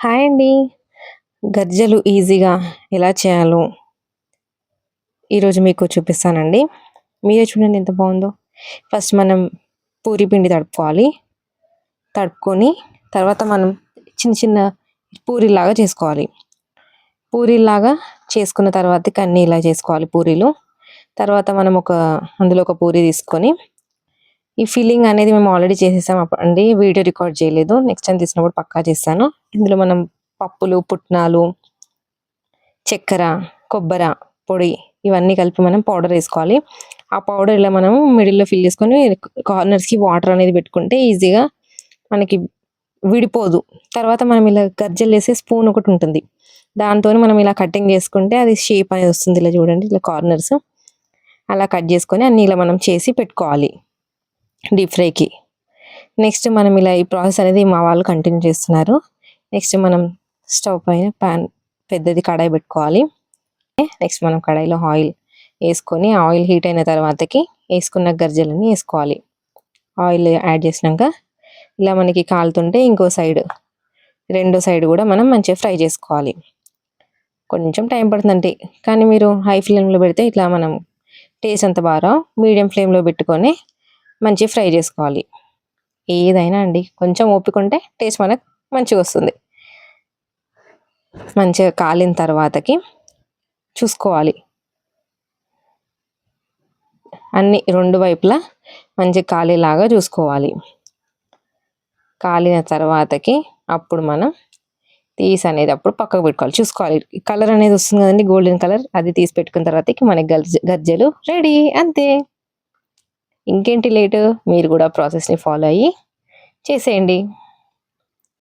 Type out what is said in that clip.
Hi అండి. గర్జలు ఈజీగా ఎలా చేయాలో ఈరోజు మీకు చూపిస్తానండి. మీరే చూడండి ఎంత బాగుందో. ఫస్ట్ మనం పూరి పిండి తడుపుకోవాలి. తడుపుకొని తర్వాత మనం చిన్న చిన్న పూరీలాగా చేసుకోవాలి. పూరీలాగా చేసుకున్న తర్వాతకి అన్నీ ఇలా చేసుకోవాలి పూరీలు. తర్వాత మనం అందులో ఒక పూరి తీసుకొని ఈ ఫిల్లింగ్ అనేది మేము ఆల్రెడీ చేసేసాం అండి. వీడియో రికార్డ్ చేయలేదు. నెక్స్ట్ టైం తీసినప్పుడు పక్కా చేస్తాను. ఇందులో మనం పప్పులు, పుట్నాలు, చక్కెర, కొబ్బర పొడి ఇవన్నీ కలిపి మనం పౌడర్ వేసుకోవాలి. ఆ పౌడర్ ఇలా మనం మిడిల్‌లో ఫిల్ చేసుకొని కార్నర్స్‌కి వాటర్ అనేది పెట్టుకుంటే ఈజీగా మనకి విడిపోదు. తర్వాత మనం ఇలా గర్జలేసే స్పూన్ ఒకటి ఉంటుంది. దాంతోని మనం ఇలా కటింగ్ చేసుకుంటే అది షేప్ అనేది వస్తుంది. ఇలా చూడండి ఇలా కార్నర్స్ అలా కట్ చేసుకొని అన్నీ ఇలా మనం చేసి పెట్టుకోవాలి డీప్ ఫ్రైకి. నెక్స్ట్ మనం ఇలా ఈ ప్రాసెస్ అనేది మా వాళ్ళు కంటిన్యూ చేస్తున్నారు. నెక్స్ట్ మనం స్టవ్ పైన పెద్దది కడాయి పెట్టుకోవాలి. నెక్స్ట్ మనం కడాయిలో ఆయిల్ వేసుకొని ఆయిల్ హీట్ అయిన తర్వాతకి వేసుకున్న గర్జలన్నీ వేసుకోవాలి. ఆయిల్ యాడ్ చేసినాక ఇలా మనకి కాలుతుంటే రెండో సైడ్ కూడా మనం మంచిగా ఫ్రై చేసుకోవాలి. కొంచెం టైం పడుతుందంటే కానీ మీరు హై ఫ్లేమ్లో పెడితే ఇట్లా మనం టేస్ట్ అంత బాగా మీడియం ఫ్లేమ్లో పెట్టుకొని మంచిగా ఫ్రై చేసుకోవాలి. ఏదైనా అండి కొంచెం ఓపిక ఉంటే టేస్ట్ మనకు మంచిగా వస్తుంది. మంచిగా కాలిన తర్వాతకి చూసుకోవాలి అన్ని రెండు వైపులా మంచిగా కాలేలాగా చూసుకోవాలి. కాలిన తర్వాతకి అప్పుడు మనం తీసి అనేది అప్పుడు పక్కకు పెట్టుకోవాలి. చూసుకోవాలి కలర్ అనేది వస్తుంది కదండి గోల్డెన్ కలర్, అది తీసి పెట్టుకున్న తర్వాతకి మనకి గజ్జలు రెడీ అంతే. ఇంకేంటి లేటు, మీరు కూడా ప్రాసెస్ని ఫాలో అయ్యి చేసేయండి.